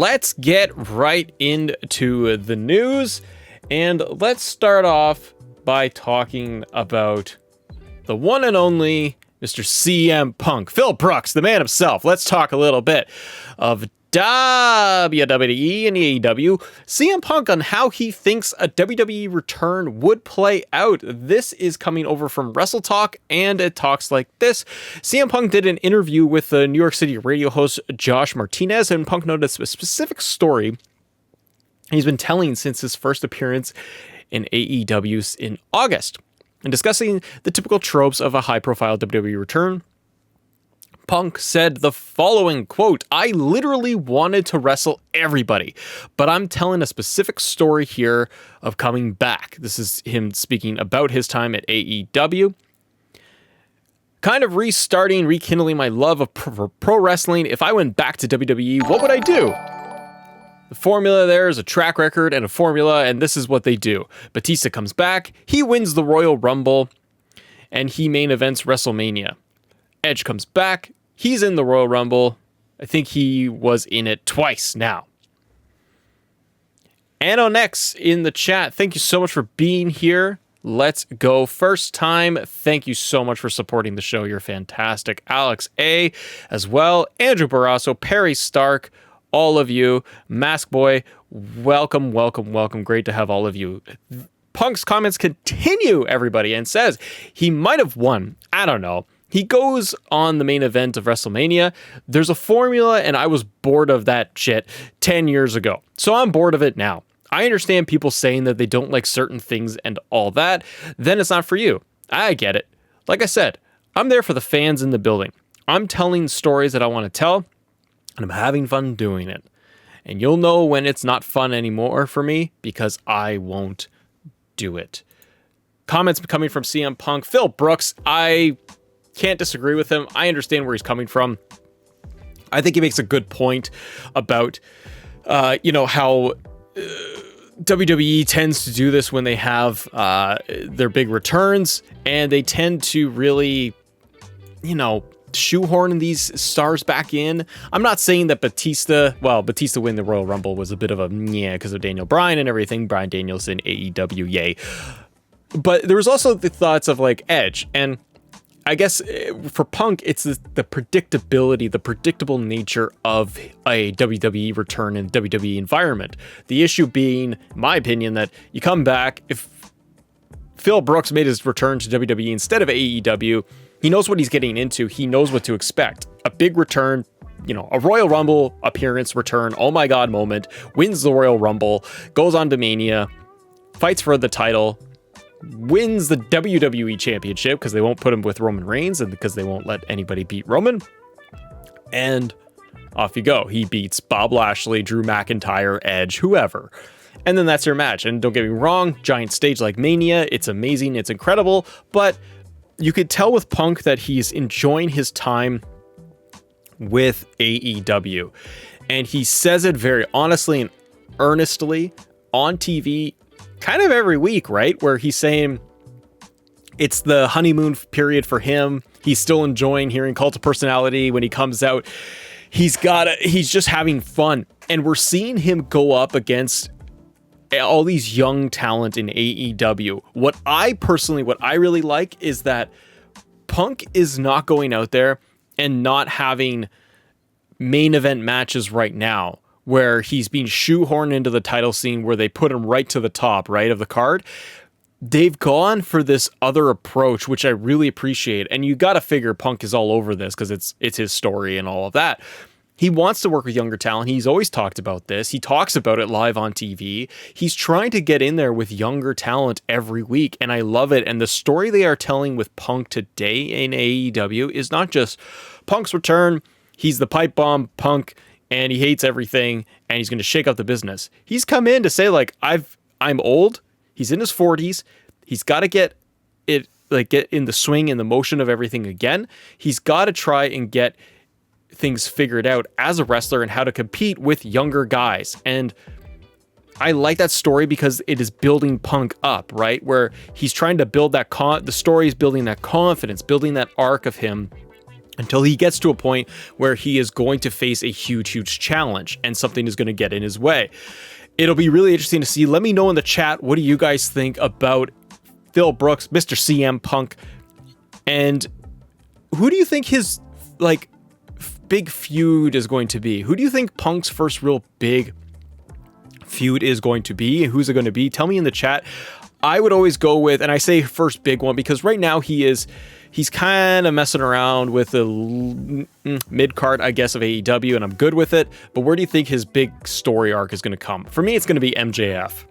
let's get right into the news. And let's start off by talking about the one and only Mr. CM Punk. Phil Brooks, the man himself. Let's talk a little bit of WWE and AEW. CM Punk on how he thinks a WWE return would play out. This is coming over from Wrestle Talk, and it talks like this. CM Punk did an interview with the New York City radio host Josh Martinez, and Punk noted a specific story he's been telling since his first appearance in AEW in August. And discussing the typical tropes of a high-profile WWE return, Punk said the following, quote, "I literally wanted to wrestle everybody, but I'm telling a specific story here of coming back." This is him speaking about his time at AEW. Kind of restarting, rekindling my love of pro wrestling. If I went back to WWE, what would I do? The formula there is a track record and a formula, and this is what they do. Batista comes back, he wins the Royal Rumble, and he main events WrestleMania. Edge comes back, he's in the Royal Rumble. I think he was in it twice now. Anonex in the chat, thank you so much for being here. Let's go. First time, thank you so much for supporting the show. You're fantastic. Alex A. as well. Andrew Barrasso, Perry Stark, all of you. Mask Boy, welcome, welcome, welcome. Great to have all of you. Punk's comments continue, everybody, and says he might have won. I don't know. He goes on the main event of WrestleMania. There's a formula, and I was bored of that shit 10 years ago. So I'm bored of it now. I understand people saying that they don't like certain things and all that. Then it's not for you. I get it. Like I said, I'm there for the fans in the building. I'm telling stories that I want to tell, and I'm having fun doing it. And you'll know when it's not fun anymore for me because I won't do it. Comments coming from CM Punk. Phil Brooks, I can't disagree with him. I understand where he's coming from. I think he makes a good point about, how WWE tends to do this when they have their big returns, and they tend to really, shoehorn these stars back in. I'm not saying that Batista win the Royal Rumble was a bit of a because of Daniel Bryan and everything. Bryan Danielson, AEW, yay. But there was also the thoughts of like Edge, and I guess for Punk, it's the predictability, the predictable nature of a WWE return in WWE environment. The issue being, in my opinion, that you come back, if Phil Brooks made his return to WWE instead of AEW, he knows what he's getting into. He knows what to expect. A big return, a Royal Rumble appearance return, oh my God moment, wins the Royal Rumble, goes on to Mania, fights for the title, wins the WWE Championship because they won't put him with Roman Reigns and because they won't let anybody beat Roman. And off you go. He beats Bob Lashley, Drew McIntyre, Edge, whoever. And then that's your match. And don't get me wrong, giant stage like Mania, it's amazing, it's incredible, but you could tell with Punk that he's enjoying his time with AEW. And he says it very honestly and earnestly on TV kind of every week, right? Where he's saying it's the honeymoon period for him. He's still enjoying hearing Cult of Personality when he comes out. He's just having fun. And we're seeing him go up against all these young talent in AEW. What I really like is that Punk is not going out there and not having main event matches right now where he's being shoehorned into the title scene where they put him right to the top, right, of the card. They've gone for this other approach, which I really appreciate. And you got to figure Punk is all over this because it's his story and all of that. He wants to work with younger talent. He's always talked about this. He talks about it live on TV. He's trying to get in there with younger talent every week, and I love it. And the story they are telling with Punk today in AEW is not just Punk's return. He's the pipe bomb Punk, and he hates everything, and he's going to shake up the business. He's come in to say, like, I'm old. He's in his 40s. He's got to get in the swing and the motion of everything again. He's got to try and get things figured out as a wrestler and how to compete with younger guys. And I like that story because it is building Punk up, right? Where he's trying to build that the story is building that confidence, building that arc of him until he gets to a point where he is going to face a huge challenge and something is going to get in his way. It'll be really interesting to see. Let me know in the chat, what do you guys think about Phil Brooks, Mr. CM Punk, and who do you think his big feud is going to be? Who do you think Punk's first real big feud is going to be? Who's it going to be? Tell me in the chat. I would always go with, and I say first big one because right now he's kind of messing around with the mid-card, I guess, of AEW, and I'm good with it. But where do you think his big story arc is going to come? For me, it's going to be MJF.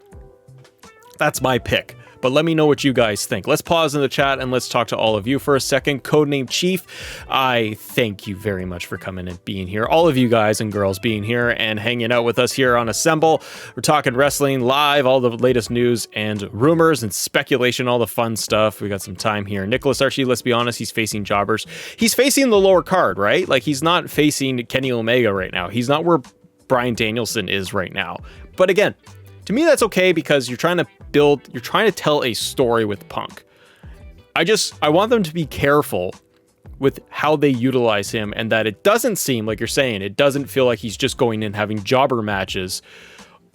That's my pick. But let me know what you guys think. Let's pause in the chat and let's talk to all of you for a second. Codename Chief, I thank you very much for coming and being here. All of you guys and girls being here and hanging out with us here on Assemble. We're talking wrestling live, all the latest news and rumors and speculation, all the fun stuff. We got some time here. Nicholas Archie, let's be honest, he's facing jobbers. He's facing the lower card, right? Like, he's not facing Kenny Omega right now. He's not where Bryan Danielson is right now. But again, to me, that's okay because you're trying to tell a story with Punk. I want them to be careful with how they utilize him, and that it doesn't seem like you're saying, it doesn't feel like he's just going in having jobber matches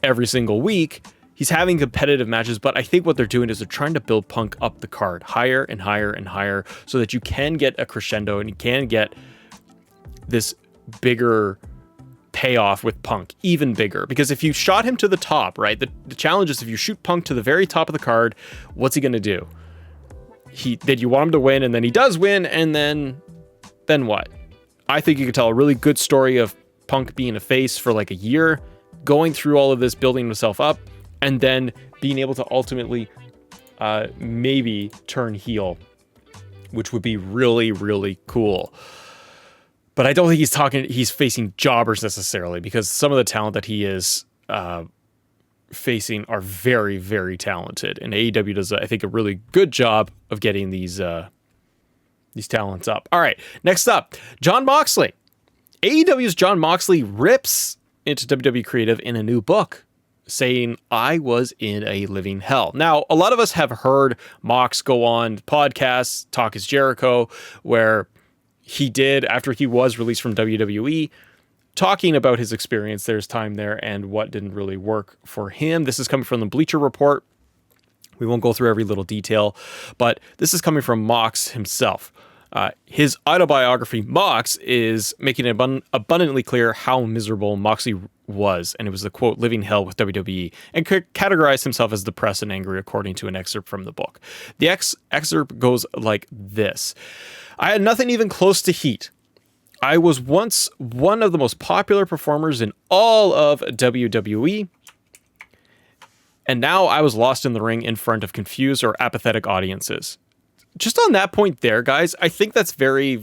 every single week. He's having competitive matches, but I think what they're doing is they're trying to build Punk up the card higher and higher and higher so that you can get a crescendo and you can get this bigger payoff with Punk, even bigger. Because if you shot him to the top, right, the challenge is if you shoot Punk to the very top of the card, what's he going to do? Did you want him to win, and then he does win, and then what? I think you could tell a really good story of Punk being a face for like a year, going through all of this, building himself up, and then being able to ultimately maybe turn heel, which would be really, really cool. But I don't think he's facing jobbers necessarily, because some of the talent that he is facing are very, very talented. And AEW does, I think, a really good job of getting these talents up. All right, next up, Jon Moxley. AEW's Jon Moxley rips into WWE Creative in a new book, saying, I was in a living hell. Now, a lot of us have heard Mox go on podcasts, Talk is Jericho, where he did, after he was released from WWE, talking about his experience, there's time there, and what didn't really work for him. This is coming from the Bleacher Report. We won't go through every little detail, but this is coming from Mox himself. His autobiography, Mox, is making it abundantly clear how miserable Moxley was, and it was the, quote, living hell with WWE, and categorized himself as depressed and angry, according to an excerpt from the book. The excerpt goes like this. I had nothing even close to heat. I was once one of the most popular performers in all of WWE, and now I was lost in the ring in front of confused or apathetic audiences. Just on that point there, guys, I think it's very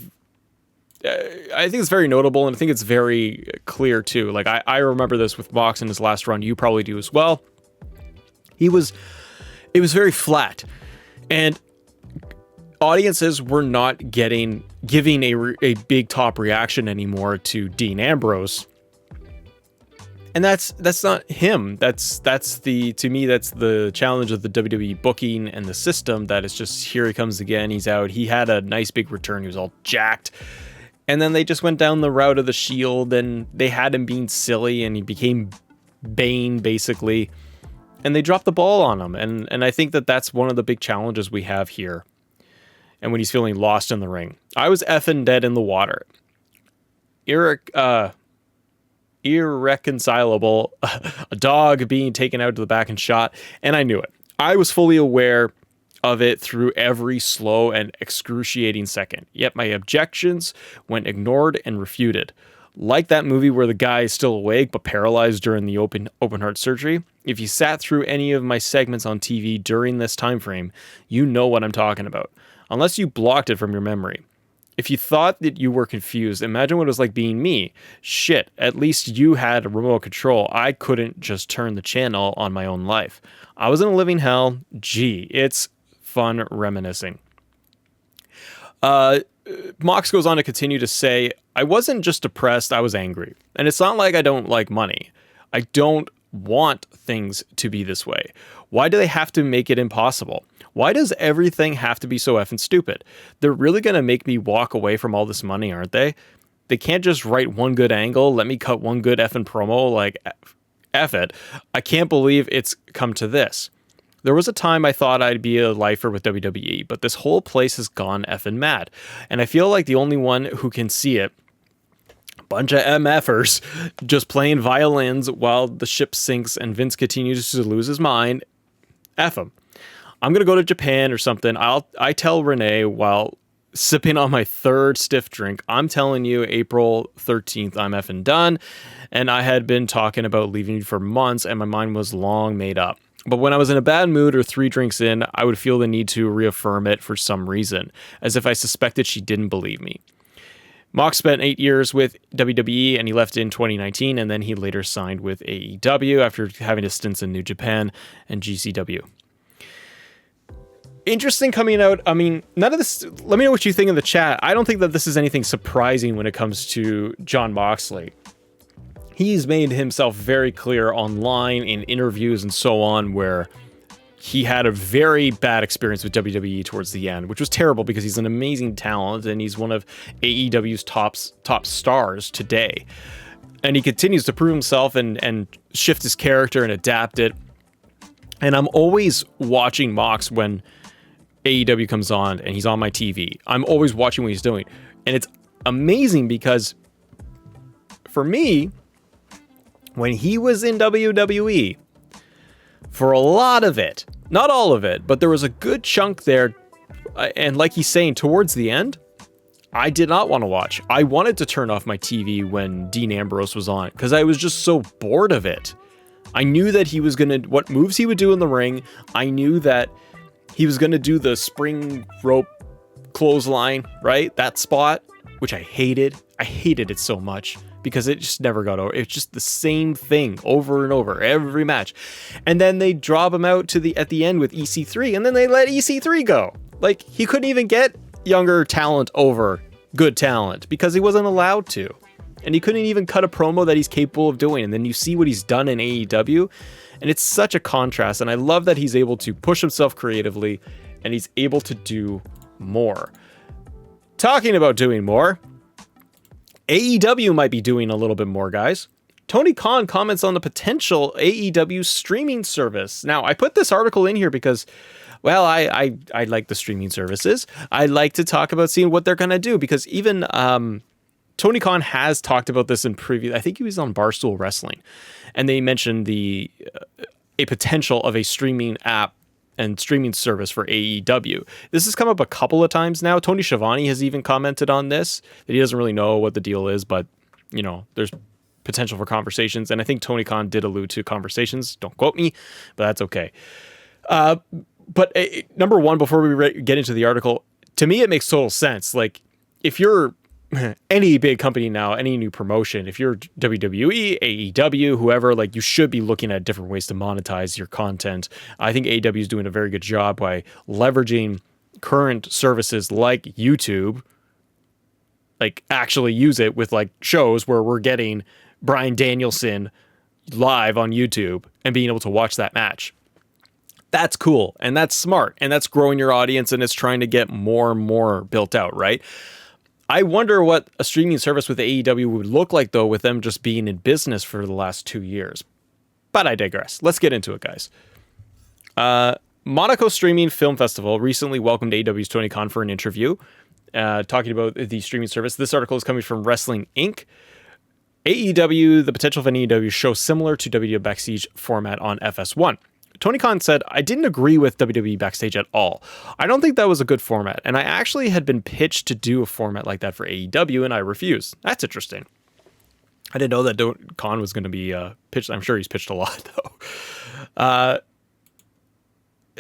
notable, and I think it's very clear too. Like, I remember this with Mox in his last run. You probably do as well. It was very flat, and audiences were not giving a big top reaction anymore to Dean Ambrose. And that's not him. That's the challenge of the WWE booking and the system, that it's just, here he comes again. He's out. He had a nice big return. He was all jacked. And then they just went down the route of the Shield, and they had him being silly, and he became Bane basically. And they dropped the ball on him. And I think that's one of the big challenges we have here. And when he's feeling lost in the ring, I was effing dead in the water. Irreconcilable, a dog being taken out to the back and shot, and I knew it. I was fully aware of it through every slow and excruciating second. Yet my objections went ignored and refuted. Like that movie where the guy is still awake but paralyzed during the open heart surgery. If you sat through any of my segments on TV during this time frame, you know what I'm talking about. Unless you blocked it from your memory. If you thought that you were confused, imagine what it was like being me. Shit, at least you had a remote control. I couldn't just turn the channel on my own life. I was in a living hell. Gee, it's fun reminiscing. Mox goes on to continue to say, I wasn't just depressed, I was angry. And it's not like I don't like money. I don't want things to be this way. Why do they have to make it impossible? Why does everything have to be so effing stupid? They're really going to make me walk away from all this money, aren't they? They can't just write one good angle, let me cut one good effing promo, like, F it. I can't believe it's come to this. There was a time I thought I'd be a lifer with WWE, but this whole place has gone effing mad. And I feel like the only one who can see it, bunch of MFers just playing violins while the ship sinks and Vince continues to lose his mind. F him. I'm going to go to Japan or something. I tell Renee while sipping on my third stiff drink, I'm telling you, April 13th, I'm effing done. And I had been talking about leaving for months and my mind was long made up. But when I was in a bad mood or 3 drinks in, I would feel the need to reaffirm it for some reason, as if I suspected she didn't believe me. Mox spent 8 years with WWE and he left in 2019, and then he later signed with AEW after having a stint in New Japan and GCW. Interesting coming out. I mean, none of this, let me know what you think in the chat. I don't think that this is anything surprising when it comes to Jon Moxley. He's made himself very clear online in interviews and so on, where he had a very bad experience with WWE towards the end, which was terrible because he's an amazing talent and he's one of AEW's top stars today. And he continues to prove himself and shift his character and adapt it. And I'm always watching Mox when AEW comes on and he's on my TV. I'm always watching what he's doing. And it's amazing because for me, when he was in WWE, for a lot of it, not all of it, but there was a good chunk there. And like he's saying, towards the end, I did not want to watch. I wanted to turn off my TV when Dean Ambrose was on because I was just so bored of it. I knew that he was going to, what moves he would do in the ring. I knew that he was going to do the spring rope clothesline, right? That spot, which I hated. I hated it so much because it just never got over. It's just the same thing over and over every match. And then they drop him out at the end with EC3, and then they let EC3 go. Like, he couldn't even get younger talent over good talent because he wasn't allowed to. And he couldn't even cut a promo that he's capable of doing. And then you see what he's done in AEW, and it's such a contrast. And I love that he's able to push himself creatively and he's able to do more. Talking about doing more, AEW might be doing a little bit more, guys. Tony Khan comments on the potential AEW streaming service. Now, I put this article in here because, well, I like the streaming services. I like to talk about seeing what they're going to do because even Tony Khan has talked about this in previous. I think he was on Barstool Wrestling, and they mentioned a potential of a streaming app and streaming service for AEW. This has come up a couple of times now. Tony Schiavone has even commented on this, that he doesn't really know what the deal is, but, you know, there's potential for conversations. And I think Tony Khan did allude to conversations. Don't quote me, but that's okay. But number one, before we get into the article, to me, it makes total sense. Like, if you're any big company now, any new promotion, if you're WWE, AEW, whoever, like, you should be looking at different ways to monetize your content. I think AEW is doing a very good job by leveraging current services like YouTube, like actually use it with like shows where we're getting Bryan Danielson live on YouTube and being able to watch that match. That's cool. And that's smart. And that's growing your audience. And it's trying to get more and more built out, right? I wonder what a streaming service with AEW would look like, though, with them just being in business for the last 2 years. But I digress. Let's get into it, guys. Monaco Streaming Film Festival recently welcomed AEW's Tony Khan for an interview, talking about the streaming service. This article is coming from Wrestling Inc. AEW, the potential of an AEW show similar to WWE Backstage format on FS1. Tony Khan said, I didn't agree with WWE Backstage at all. I don't think that was a good format, and I actually had been pitched to do a format like that for AEW, and I refused. That's interesting. I didn't know that Khan was going to be pitched. I'm sure he's pitched a lot, though.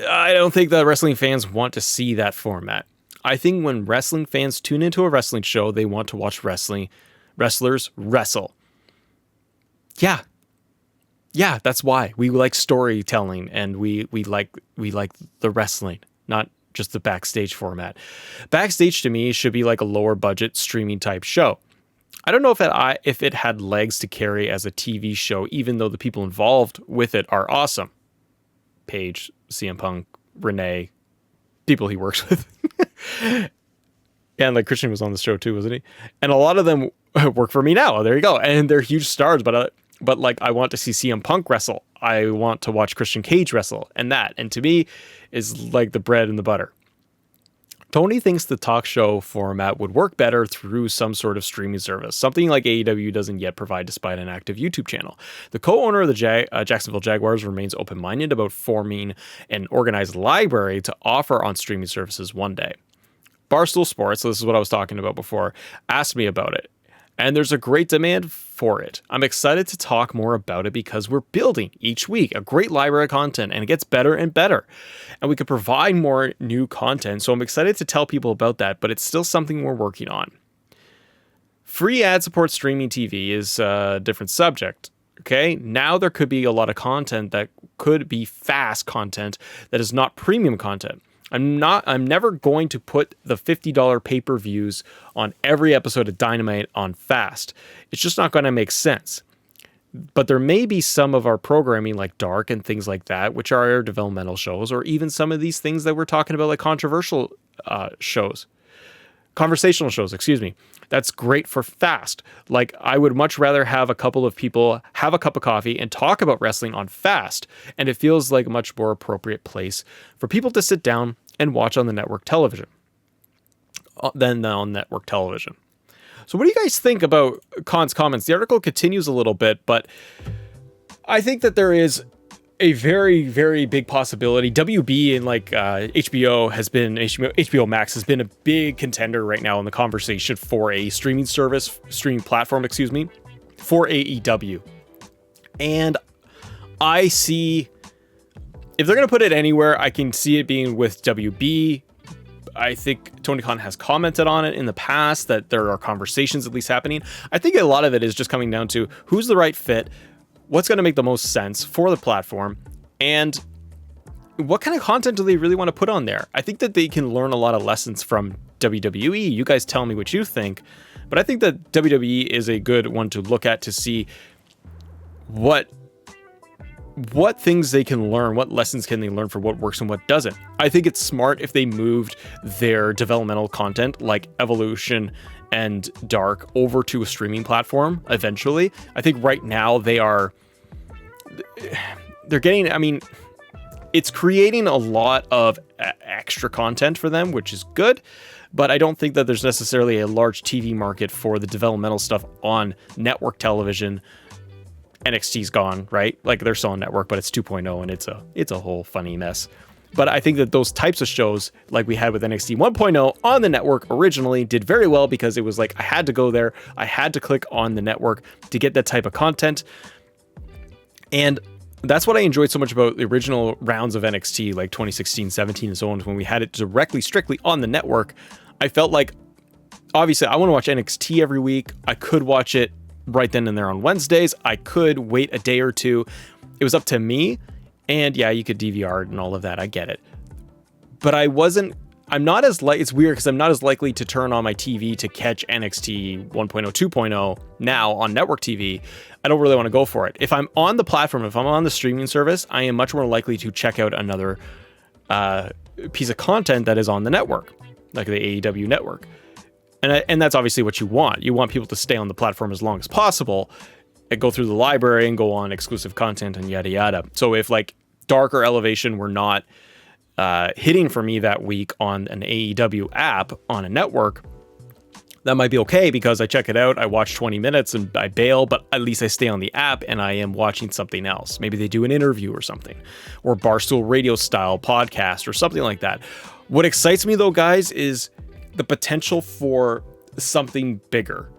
I don't think that wrestling fans want to see that format. I think when wrestling fans tune into a wrestling show, they want to watch wrestlers wrestle. Yeah, that's why we like storytelling and we like the wrestling, not just the backstage format. Backstage to me should be like a lower budget streaming type show. I don't know if it had legs to carry as a TV show, even though the people involved with it are awesome. Paige, CM Punk, Renee, people he works with. And like Christian was on the show too, wasn't he? And a lot of them work for me now. There you go. And they're huge stars, but like I want to see CM Punk wrestle. I want to watch Christian Cage wrestle, and to me is like the bread and the butter. Tony thinks the talk show format would work better through some sort of streaming service, something like AEW doesn't yet provide despite an active YouTube channel. The co-owner of the Jacksonville Jaguars remains open-minded about forming an organized library to offer on streaming services one day. Barstool Sports, so this is what I was talking about before, asked me about it, and there's a great demand for it. I'm excited to talk more about it because we're building each week a great library of content, and it gets better and better, and we could provide more new content, so I'm excited to tell people about that, but it's still something we're working on. Free ad-support streaming TV is a different subject. Okay, now there could be a lot of content that could be fast content that is not premium content. I'm never going to put the $50 pay-per-views on every episode of Dynamite on fast. It's just not going to make sense. But there may be some of our programming like Dark and things like that, which are our developmental shows, or even some of these things that we're talking about like conversational shows, that's great for fast. Like I would much rather have a couple of people have a cup of coffee and talk about wrestling on fast. And it feels like a much more appropriate place for people to sit down and watch on the network television than on network television. So what do you guys think about Khan's comments? The article continues a little bit, but I think that there is a very, very big possibility. WB and like HBO Max has been a big contender right now in the conversation for a streaming platform, for AEW. And I see, if they're going to put it anywhere, I can see it being with WB. I think Tony Khan has commented on it in the past that there are conversations at least happening. I think a lot of it is just coming down to who's the right fit, what's going to make the most sense for the platform, and what kind of content do they really want to put on there? I think that they can learn a lot of lessons from WWE. You guys tell me what you think, but I think that WWE is a good one to look at to see what things they can learn, what lessons can they learn for what works and what doesn't. I think it's smart if they moved their developmental content like Evolution and Dark over to a streaming platform eventually. I think right now they're getting, it's creating a lot of extra content for them, which is good, but I don't think that there's necessarily a large TV market for the developmental stuff on network television. NXT's gone, right? Like they're still on network, but it's 2.0 and it's a whole funny mess. But I think that those types of shows like we had with NXT 1.0 on the network originally did very well because it was like I had to go there. I had to click on the network to get that type of content. And that's what I enjoyed so much about the original rounds of NXT, like 2016, 17, and so on, when we had it strictly on the network. I felt like, obviously, I want to watch NXT every week. I could watch it right then and there on Wednesdays. I could wait a day or two. It was up to me. And yeah, you could DVR it and all of that. I get it. But it's weird because I'm not as likely to turn on my TV to catch NXT 1.0, 2.0 now on network TV. I don't really want to go for it. If I'm on the platform, if I'm on the streaming service, I am much more likely to check out another piece of content that is on the network, like the AEW network. And that's obviously what you want. You want people to stay on the platform as long as possible and go through the library and go on exclusive content and yada yada. So if like Dark or Elevation were not hitting for me that week on an AEW app on a network, that might be okay because I check it out, I watch 20 minutes and I bail, but at least I stay on the app and I am watching something else. Maybe they do an interview or something, or Barstool Radio style podcast or something like that. What excites me though, guys, is the potential for something bigger,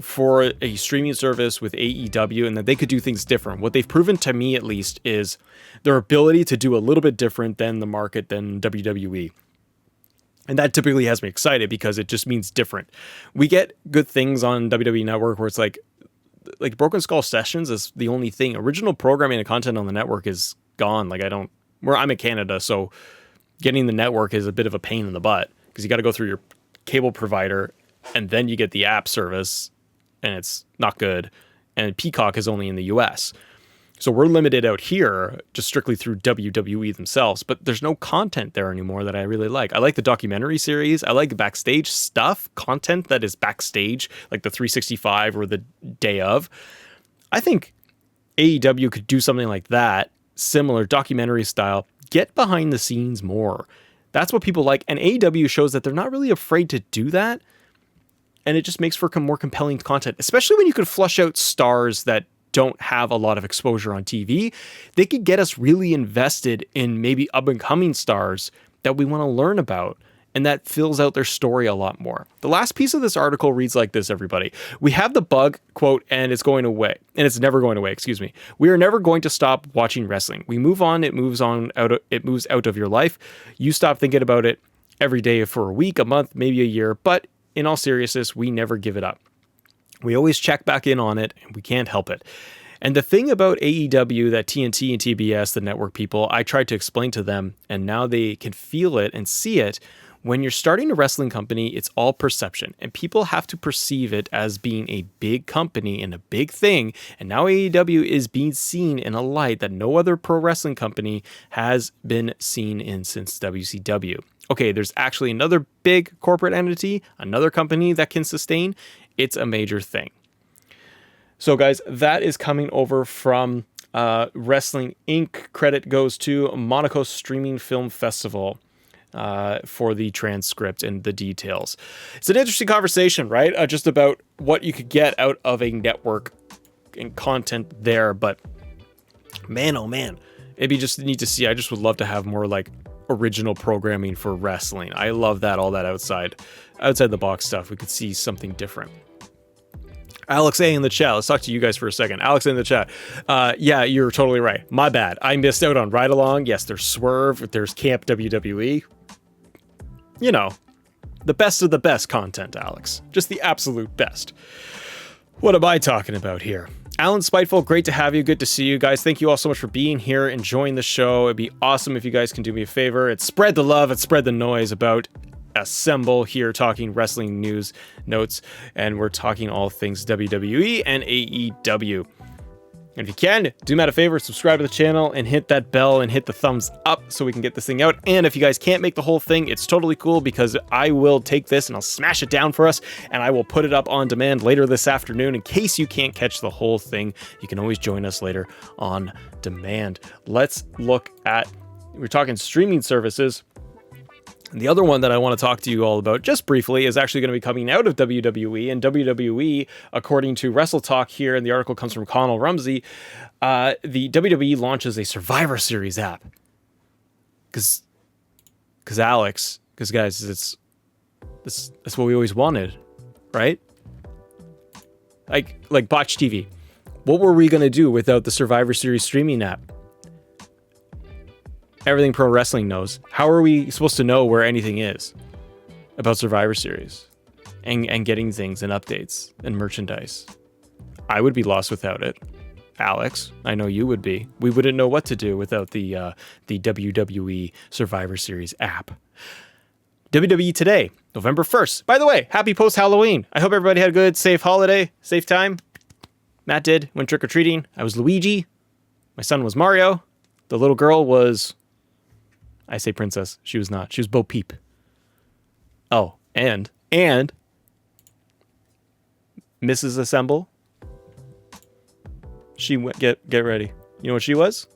for a streaming service with AEW, and that they could do things different. What they've proven to me, at least, is their ability to do a little bit different than the market, than WWE. And that typically has me excited because it just means different. We get good things on WWE Network where it's like Broken Skull Sessions is the only thing. Original programming and content on the network is gone. I'm in Canada, so getting the network is a bit of a pain in the butt because you got to go through your cable provider and then you get the app service, and it's not good. And Peacock is only in the US. So we're limited out here just strictly through WWE themselves, but there's no content there anymore that I really like. I like the documentary series. I like backstage stuff, content that is backstage, like the 365 or the day of. I think AEW could do something like that, similar documentary style, get behind the scenes more. That's what people like. And AEW shows that they're not really afraid to do that. And it just makes for more compelling content, especially when you could flush out stars that don't have a lot of exposure on TV. They could get us really invested in maybe up and coming stars that we want to learn about. And that fills out their story a lot more. The last piece of this article reads like this, everybody. We have the bug, quote, and it's going away. And it's never going away, excuse me. We are never going to stop watching wrestling. We move on, it moves out of your life. You stop thinking about it every day for a week, a month, maybe a year. But in all seriousness, we never give it up. We always check back in on it, and we can't help it. And the thing about AEW that TNT and TBS, the network people, I tried to explain to them, and now they can feel it and see it. When you're starting a wrestling company, it's all perception, and people have to perceive it as being a big company and a big thing. And now AEW is being seen in a light that no other pro wrestling company has been seen in since WCW. Okay, there's actually another big corporate entity, another company that can sustain. It's a major thing. So guys, that is coming over from Wrestling Inc. Credit goes to Monaco Streaming Film Festival. For the transcript and the details. It's an interesting conversation, right? Just about what you could get out of a network and content there. But man, oh man, it'd be just neat to see. I just would love to have more like original programming for wrestling. I love that, all that outside the box stuff. We could see something different. Alex A in the chat. Let's talk to you guys for a second. Alex A in the chat. Yeah, you're totally right. My bad. I missed out on Ride Along. Yes, there's Swerve. There's Camp WWE. You know, the best of the best content, Alex. Just the absolute best. What am I talking about here? Alan Spiteful, great to have you. Good to see you guys. Thank you all so much for being here, enjoying the show. It'd be awesome if you guys can do me a favor and spread the love and spread the noise about Assemble here, talking wrestling news notes, and we're talking all things WWE and AEW. And if you can, do me a favor, subscribe to the channel and hit that bell and hit the thumbs up so we can get this thing out. And if you guys can't make the whole thing, it's totally cool because I will take this and I'll smash it down for us and I will put it up on demand later this afternoon. In case you can't catch the whole thing, you can always join us later on demand. Let's look at, we're talking streaming services. And the other one that I want to talk to you all about just briefly is actually going to be coming out of WWE. And WWE, according to Wrestle Talk here, and the article comes from Connell Rumsey, the WWE launches a Survivor Series app. Because Alex, because guys, that's what we always wanted, right? Like Botch TV. What were we going to do without the Survivor Series streaming app? Everything pro wrestling knows. How are we supposed to know where anything is about Survivor Series and getting things and updates and merchandise? I would be lost without it. Alex, I know you would be. We wouldn't know what to do without the WWE Survivor Series app. WWE Today, November 1st. By the way, happy post-Halloween. I hope everybody had a good, safe holiday, safe time. Matt did, went trick-or-treating. I was Luigi. My son was Mario. The little girl was... I say princess. She was not. She was Bo Peep. Oh, and Mrs. Assemble. She went, get ready. You know what she was?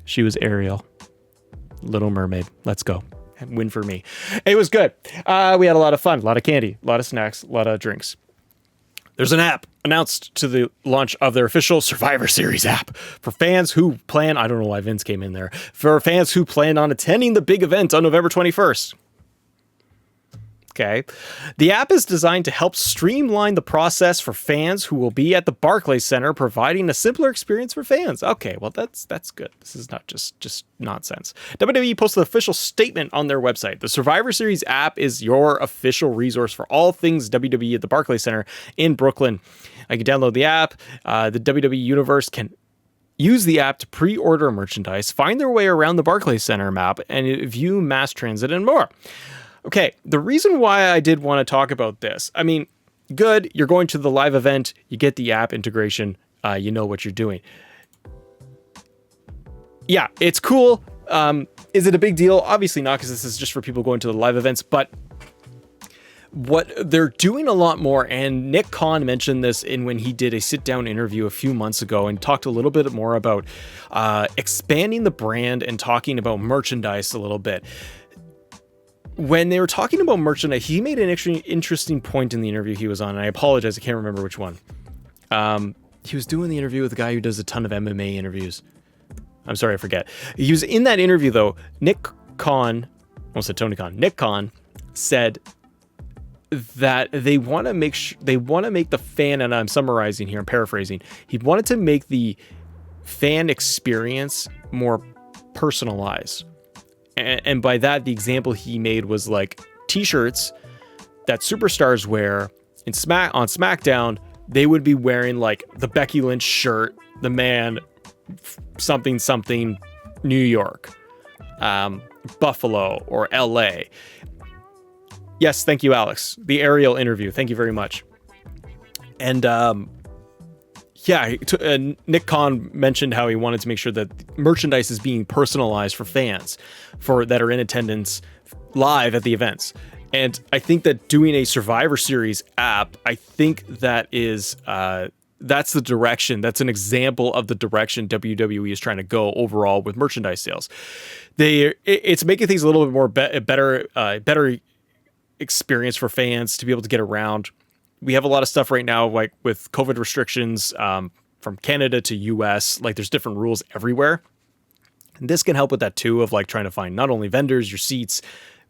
She was Ariel. Little Mermaid. Let's go. Win for me. It was good. We had a lot of fun, a lot of candy, a lot of snacks, a lot of drinks. There's an app announced to the launch of their official Survivor Series app for fans who plan, I don't know why Vince came in there, for fans who plan on attending the big event on November 21st. Okay. The app is designed to help streamline the process for fans who will be at the Barclays Center, providing a simpler experience for fans. Okay, well, that's good. This is not just nonsense. WWE posted an official statement on their website. The Survivor Series app is your official resource for all things WWE at the Barclays Center in Brooklyn. You can download the app. The WWE Universe can use the app to pre-order merchandise, find their way around the Barclays Center map, and view mass transit and more. Okay, the reason why I did want to talk about this, I mean, good, you're going to the live event, you get the app integration, you know what you're doing. Yeah, it's cool. Is it a big deal? Obviously not, because this is just for people going to the live events, but what they're doing a lot more, and Nick Khan mentioned this when he did a sit-down interview a few months ago and talked a little bit more about expanding the brand and talking about merchandise a little bit. When they were talking about merchandise, he made an interesting point in the interview he was on, and I apologize, I can't remember which one. He was doing the interview with a guy who does a ton of MMA interviews. I'm sorry, I forget. He was in that interview, though. Nick Khan said that they want to make the fan, and I'm summarizing here, I'm paraphrasing. He wanted to make the fan experience more personalized. And by that, the example he made was like t-shirts that superstars wear on SmackDown. They would be wearing like the Becky Lynch shirt, the man something New York, Buffalo, or LA. Yes, thank you, Alex. The aerial interview. Thank you very much. And Nick Khan mentioned how he wanted to make sure that merchandise is being personalized for fans that are in attendance live at the events. And I think that doing a Survivor Series app, I think that is that's the direction. That's an example of the direction WWE is trying to go overall with merchandise sales. It's making things a little bit more better experience for fans to be able to get around. We have a lot of stuff right now, like with COVID restrictions from Canada to US, like there's different rules everywhere. And this can help with that too, of like trying to find not only vendors, your seats,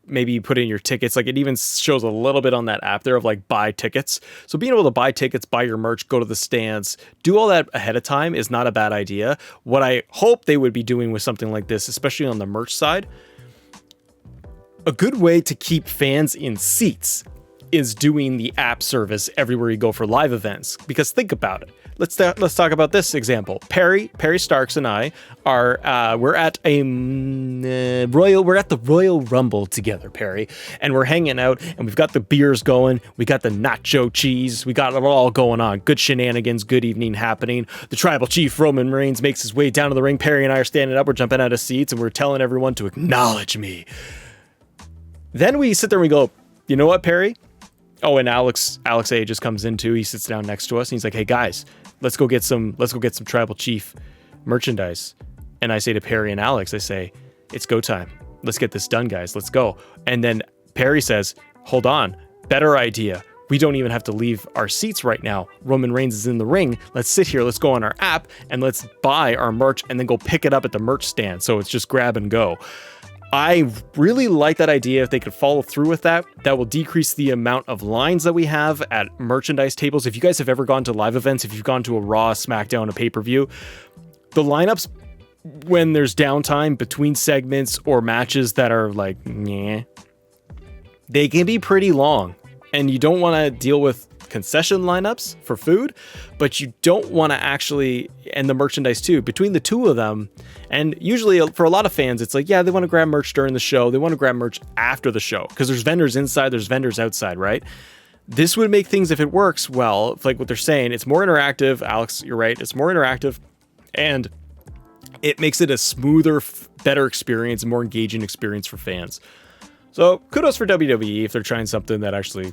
maybe you put in your tickets. Like it even shows a little bit on that app there of like buy tickets. So being able to buy tickets, buy your merch, go to the stands, do all that ahead of time is not a bad idea. What I hope they would be doing with something like this, especially on the merch side, a good way to keep fans in seats is doing the app service everywhere you go for live events. Because think about it. Let's talk about this example. Perry Starks and I are we're at the Royal Rumble together, Perry, and we're hanging out, and we've got the beers going, we got the nacho cheese, we got it all going on. Good shenanigans, good evening happening. The tribal chief Roman Reigns makes his way down to the ring. Perry and I are standing up, we're jumping out of seats, and we're telling everyone to acknowledge me. Then we sit there and we go, you know what, Perry? Oh, and Alex A just comes in too. He sits down next to us and he's like, "Hey guys, let's go get some tribal chief merchandise." And I say to Perry and Alex, I say, "It's go time. Let's get this done, guys. Let's go." And then Perry says, "Hold on, better idea. We don't even have to leave our seats right now. Roman Reigns is in the ring. Let's sit here. Let's go on our app and let's buy our merch and then go pick it up at the merch stand. So it's just grab and go." I really like that idea. If they could follow through with that, that will decrease the amount of lines that we have at merchandise tables. If you guys have ever gone to live events, if you've gone to a Raw, SmackDown, a pay-per-view, the lineups when there's downtime between segments or matches that are like, they can be pretty long. And you don't want to deal with concession lineups for food, but you don't want to actually, and the merchandise too, between the two of them. And usually for a lot of fans, it's like, yeah, they want to grab merch during the show. They want to grab merch after the show because there's vendors inside, there's vendors outside, right? This would make things, if it works well, like what they're saying, it's more interactive. Alex, you're right. It's more interactive and it makes it a smoother, better experience, more engaging experience for fans. So kudos for WWE if they're trying something that actually,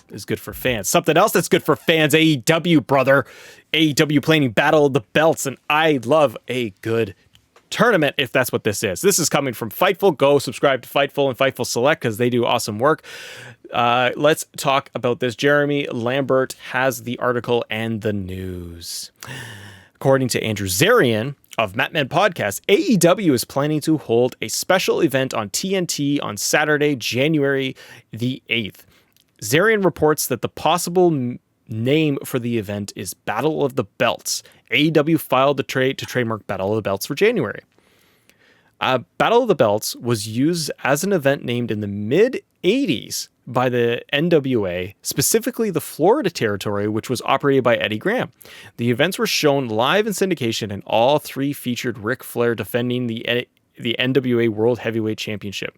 is good for fans. Something else that's good for fans, AEW, brother. AEW playing Battle of the Belts, and I love a good tournament if that's what this is. This is coming from Fightful. Go subscribe to Fightful and Fightful Select because they do awesome work. Let's talk about this. Jeremy Lambert has the article and the news. According to Andrew Zarian of Assemblepodcast, AEW is planning to hold a special event on TNT on Saturday, January the 8th. Zarian reports that the possible name for the event is Battle of the Belts. AEW filed to trademark Battle of the Belts for January. Battle of the Belts was used as an event named in the mid-'80s by the NWA, specifically the Florida territory, which was operated by Eddie Graham. The events were shown live in syndication, and all three featured Ric Flair defending the NWA World Heavyweight Championship.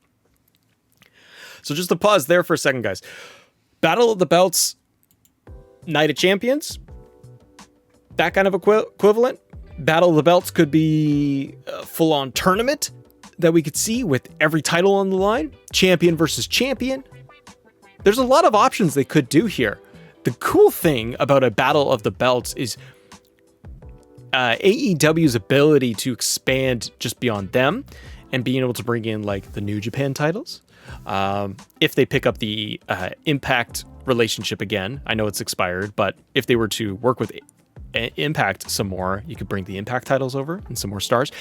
So just to pause there for a second, guys. Battle of the Belts, Night of Champions, that kind of equivalent. Battle of the Belts could be a full-on tournament that we could see with every title on the line. Champion versus champion. There's a lot of options they could do here. The cool thing about a Battle of the Belts is AEW's ability to expand just beyond them and being able to bring in like the New Japan titles. If they pick up the Impact relationship again, I know it's expired, but if they were to work with Impact some more, you could bring the Impact titles over and some more stars.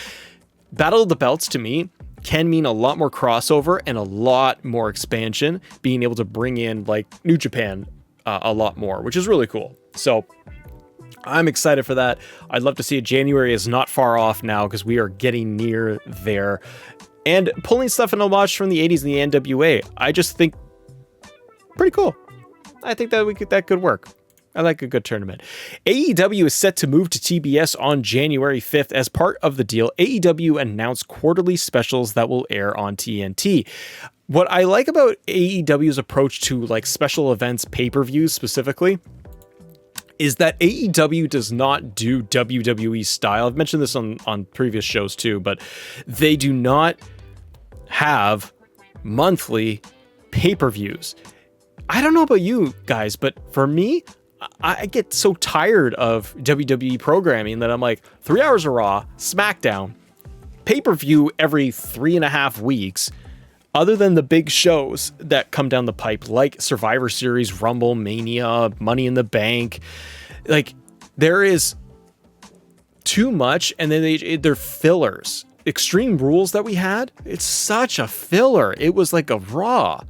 Battle of the Belts to me can mean a lot more crossover and a lot more expansion, being able to bring in like New Japan a lot more, which is really cool. So I'm excited for that. I'd love to see it. January is not far off now because we are getting near there. And pulling stuff in homage from the 80s and the NWA, I just think pretty cool. I think that that could work. I like a good tournament. AEW is set to move to TBS on January 5th. As part of the deal, AEW announced quarterly specials that will air on TNT. What I like about AEW's approach to like special events, pay-per-views specifically, is that AEW does not do WWE style. I've mentioned this on previous shows too, but they do not have monthly pay-per-views. I don't know about you guys, but for me, I get so tired of WWE programming that I'm like, 3 hours of Raw, SmackDown, pay-per-view every 3.5 weeks, other than the big shows that come down the pipe, like Survivor Series, Rumble, Mania, Money in the Bank. Like, there is too much, and then they're fillers. Extreme Rules that we had, it's such a filler. It was like a Raw.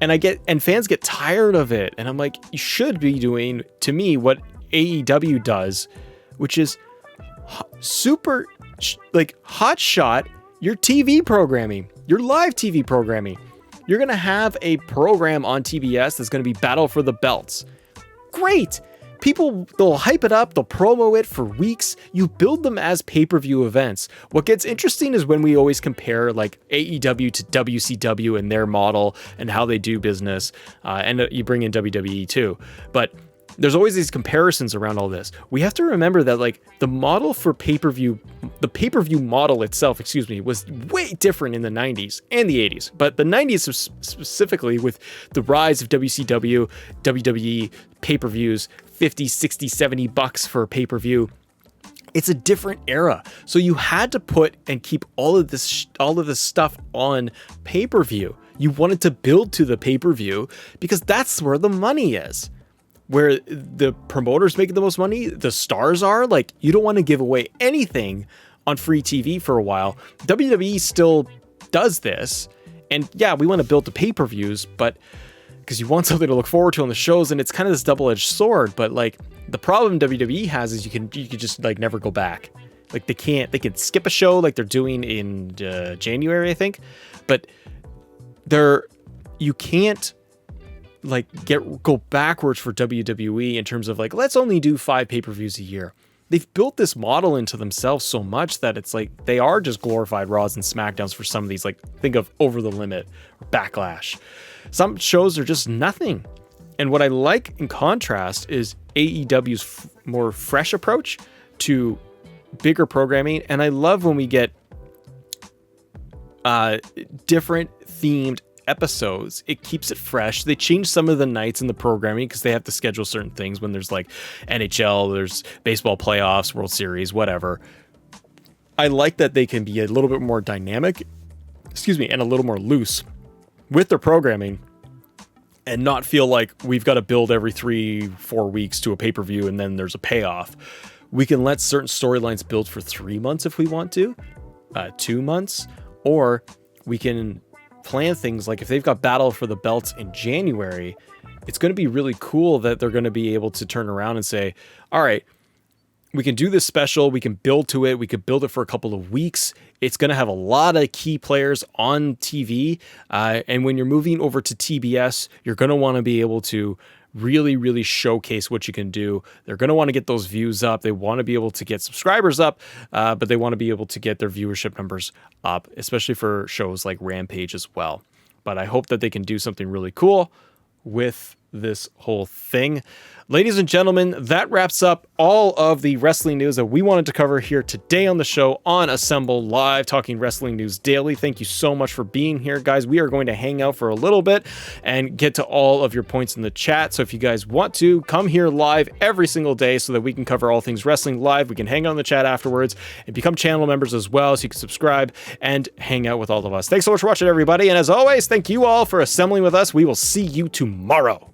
And fans get tired of it. And I'm like, you should be doing, to me, what AEW does, which is super, like, hot shot your TV programming, your live TV programming. You're going to have a program on TBS that's going to be Battle for the Belts. Great. People, they'll hype it up, they'll promo it for weeks. You build them as pay-per-view events. What gets interesting is when we always compare like AEW to WCW and their model and how they do business. And you bring in WWE too. But there's always these comparisons around all this. We have to remember that like the model for pay-per-view, the pay-per-view model itself, was way different in the 90s and the 80s. But the 90s specifically, with the rise of WCW, WWE pay-per-views, 50, 60, 70 bucks for a pay-per-view. It's a different era. So you had to put and keep all of this stuff on pay-per-view. You wanted to build to the pay-per-view because that's where the money is. Where the promoters make the most money, the stars are. Like, you don't want to give away anything on free TV for a while. WWE still does this. And yeah, we want to build the pay-per-views, but because you want something to look forward to on the shows, and it's kind of this double-edged sword. But like, the problem WWE has is you can just like never go back. Like, they can skip a show like they're doing in January, I think, but you can't like go backwards for WWE in terms of like, let's only do 5 pay-per-views a year. They've built this model into themselves so much that it's like they are just glorified Raws and SmackDowns for some of these. Like, think of Over the Limit or Backlash. Some shows are just nothing. And what I like in contrast is AEW's more fresh approach to bigger programming. And I love when we get different themed episodes. It keeps it fresh. They change some of the nights in the programming because they have to schedule certain things when there's like NHL, there's baseball playoffs, World Series, whatever. I like that they can be a little bit more dynamic, and a little more loose with their programming and not feel like we've got to build every 3-4 weeks to a pay-per-view and then there's a payoff. We can let certain storylines build for 3 months if we want to, 2 months, or we can plan things like if they've got Battle for the Belts in January, it's going to be really cool that they're going to be able to turn around and say, all right, we can do this special, we can build to it, we could build it for a couple of weeks. It's going to have a lot of key players on TV. And when you're moving over to TBS, you're going to want to be able to really, really showcase what you can do. They're going to want to get those views up. They want to be able to get subscribers up, but they want to be able to get their viewership numbers up, especially for shows like Rampage as well. But I hope that they can do something really cool with this whole thing. Ladies and gentlemen, that wraps up all of the wrestling news that we wanted to cover here today on the show on Assemble Live, talking wrestling news daily. Thank you so much for being here, guys. We are going to hang out for a little bit and get to all of your points in the chat. So if you guys want to, come here live every single day so that we can cover all things wrestling live. We can hang out in the chat afterwards and become channel members as well, so you can subscribe and hang out with all of us. Thanks so much for watching, everybody. And as always, thank you all for assembling with us. We will see you tomorrow.